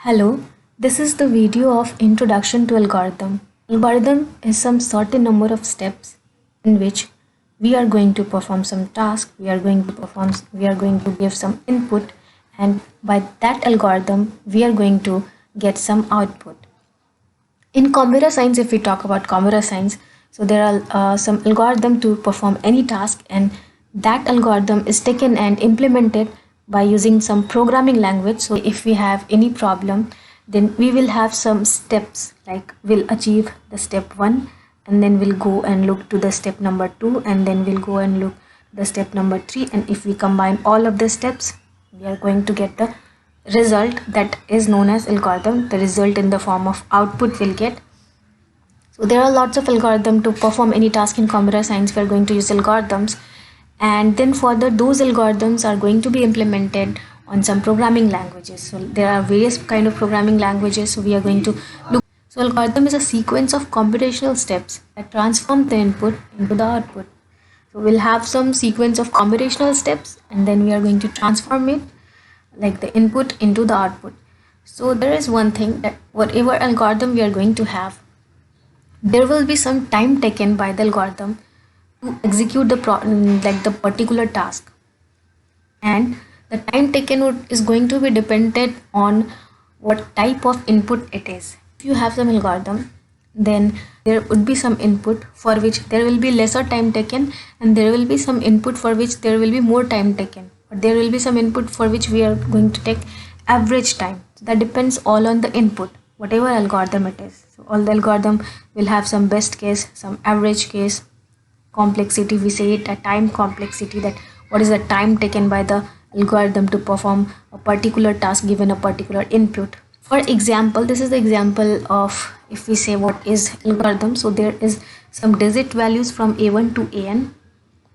Hello, this is the video of Introduction to Algorithm. Algorithm is some certain number of steps in which we are going to perform some task, we are going to give some input, and by that algorithm we are going to get some output. In computer science, if we talk about computer science, so there are some algorithm to perform any task, and that algorithm is taken and implemented by using some programming language. So if we have any problem, then we will have some steps, like we'll achieve the step 1, and then we'll go and look to the step number 2, and then we'll go and look the step number 3, and if we combine all of the steps, we are going to get the result that is known as algorithm. The result in the form of output we'll get. So there are lots of algorithms to perform any task in computer science. We are going to use algorithms, and then further those algorithms are going to be implemented on some programming languages. So there are various kind of programming languages. So we are going to look. So algorithm is a sequence of computational steps that transform the input into the output. So we'll have some sequence of computational steps, and then we are going to transform it, like the input into the output. So there is one thing, that whatever algorithm we are going to have, there will be some time taken by the algorithm to execute the particular task, and the time taken is going to be dependent on what type of input it is. If you have some algorithm, then there would be some input for which there will be lesser time taken, and there will be some input for which there will be more time taken, but there will be some input for which we are going to take average time. So that depends all on the input, whatever algorithm it is. So all the algorithm will have some best case, some average case, complexity, we say it a time complexity, that what is the time taken by the algorithm to perform a particular task given a particular input. For example, this is the example of, if we say what is algorithm. So there is some digit values from a1 to an,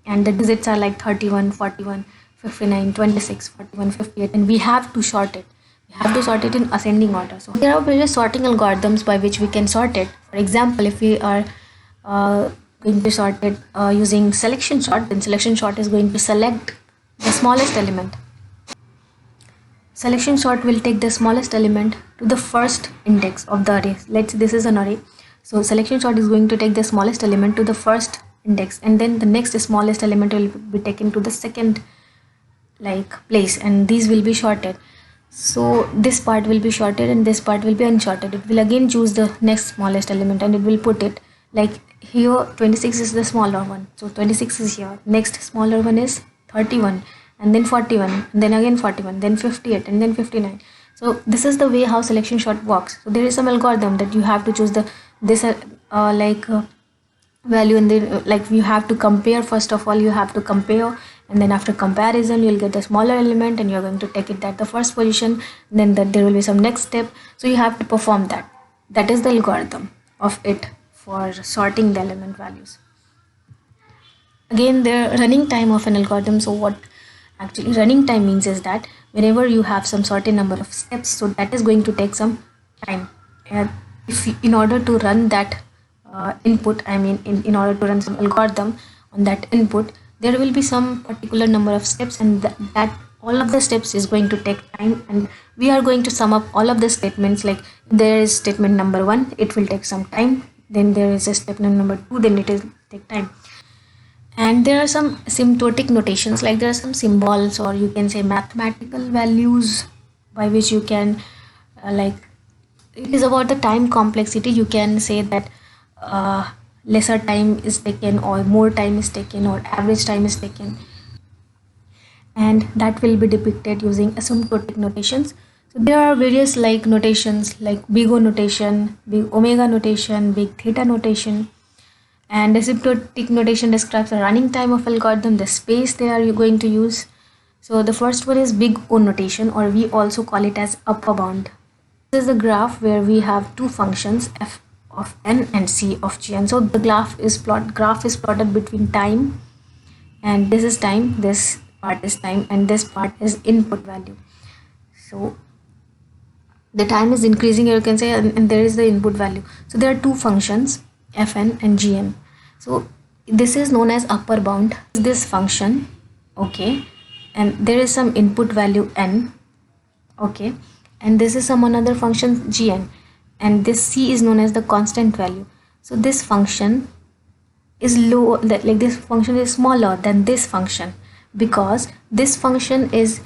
and the digits are like 31, 41, 59, 26, 41, 58, and we have to sort it. We have to sort it in ascending order. So there are various sorting algorithms by which we can sort it. For example, if we are going to sort it using selection sort, then selection sort is going to select the smallest element. Selection sort will take the smallest element to the first index of the array. Let's say this is an array. So selection sort is going to take the smallest element to the first index, and then the next smallest element will be taken to the second place, and these will be sorted. So this part will be sorted and this part will be unsorted. It will again choose the next smallest element and it will put it like here. 26 is the smaller one, so 26 is here. Next smaller one is 31, and then 41, and then again 41, then 58, and then 59. So this is the way how selection sort works. So there is some algorithm that you have to choose value, and then you have to compare. First of all, you have to compare, and then after comparison you'll get the smaller element and you're going to take it at the first position. Then there will be some next step, so you have to perform that. That is the algorithm of it for sorting the element values. Again, the running time of an algorithm. So what actually running time means is that whenever you have some certain number of steps, so that is going to take some time, and in order to run that input, I mean in order to run some algorithm on that input, there will be some particular number of steps, and that all of the steps is going to take time, and we are going to sum up all of the statements. Like there is statement number 1, it will take some time. Then there is a statement number 2, then it will take time. And there are some symptotic notations, like there are some symbols, or you can say mathematical values, by which you can it is about the time complexity. You can say that lesser time is taken, or more time is taken, or average time is taken, and that will be depicted using asymptotic notations. So there are various notations, like big O notation, big omega notation, big theta notation. And asymptotic notation describes the running time of algorithm, the space they are going to use. So the first one is big O notation, or we also call it as upper bound. This is a graph where we have two functions, f of n and c of gn. So the graph is plotted between time, and this is time, this part is time, and this part is input value. So the time is increasing, you can say, and there is the input value. So there are two functions, fn and gn. So this is known as upper bound, this function, okay, and there is some input value n, okay, and this is some another function gn, and this c is known as the constant value. So this function is low, like this function is smaller than this function, because this function is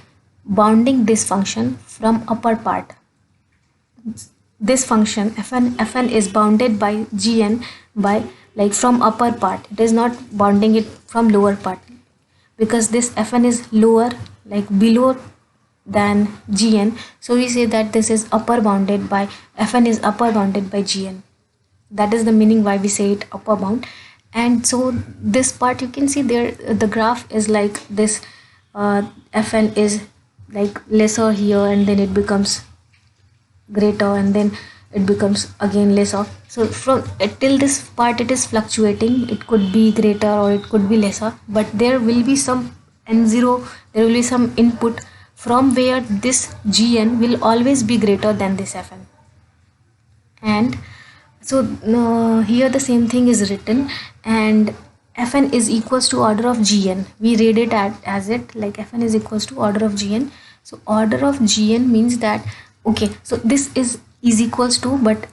bounding this function from upper part. This function fn is bounded by gn by, like, from upper part. It is not bounding it from lower part, because this fn is lower, like below than gn. So we say that this is upper bounded by, fn is upper bounded by gn. That is the meaning why we say it upper bound. And so this part you can see there, the graph is like this. Fn is like lesser here, and then it becomes greater, and then it becomes again lesser. So from till this part it is fluctuating. It could be greater or it could be lesser, but there will be some n0, there will be some input from where this gn will always be greater than this fn. And so here the same thing is written, and fn is equals to order of gn. We read it as it like fn is equals to order of gn. So order of gn means that, okay, so this is equals to, but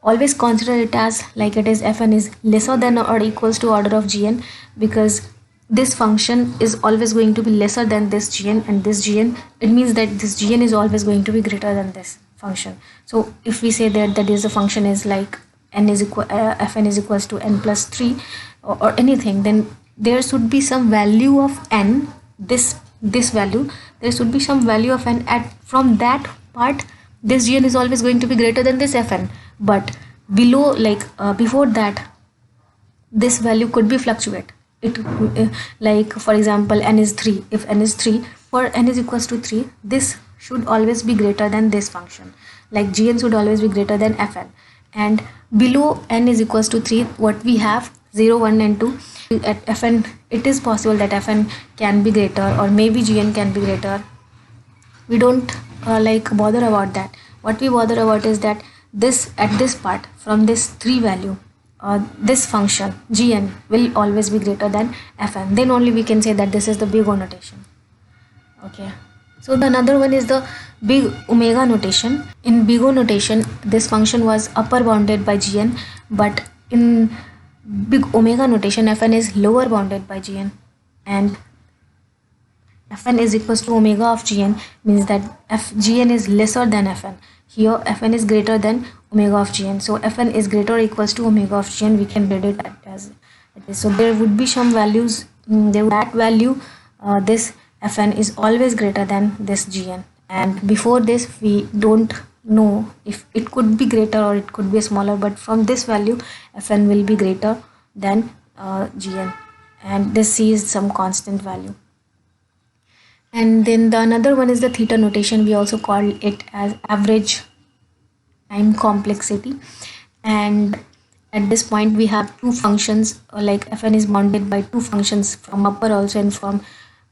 always consider it as like it is fn is lesser than or equals to order of gn, because this function is always going to be lesser than this gn, and this gn, it means that this gn is always going to be greater than this function. So if we say that is the function is like n is equal fn is equals to n plus 3 or anything, then there should be some value of n, this value, there should be some value of n at from that part. This gn is always going to be greater than this fn, but below, like before that, this value could be fluctuate. It like for example n is 3. If n is 3, for n is equals to 3, this should always be greater than this function, like gn should always be greater than fn. And below n is equals to 3, what we have 0 1 and 2. At fn it is possible that fn can be greater, or maybe gn can be greater. We don't like bother about that. What we bother about is that this, at this part, from this 3 value, this function gn will always be greater than fn. Then only we can say that this is the big O notation. Okay, so the another one is the big omega notation. In big O notation, this function was upper bounded by gn, but in big omega notation, fn is lower bounded by gn, and fn is equals to omega of gn, means that gn is lesser than fn. Here fn is greater than omega of gn, so fn is greater or equals to omega of gn. We can read it as it is. So there would be some values, that value, this fn is always greater than this gn, and before this we don't know if it could be greater or it could be smaller, but from this value fn will be greater than gn, and this c is some constant value. And then the another one is the theta notation. We also call it as average time complexity. And at this point we have two functions, like fn is bounded by two functions from upper also and from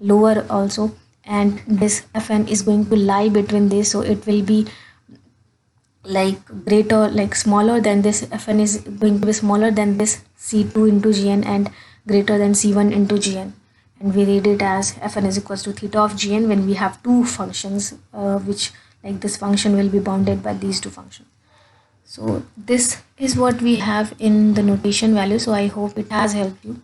lower also, and this fn is going to lie between this, so it will be like greater, like smaller than this. Fn is going to be smaller than this c2 into gn and greater than c1 into gn, and we read it as fn is equals to theta of gn when we have two functions, which, like, this function will be bounded by these two functions. So this is what we have in the notation value. So I hope it has helped you.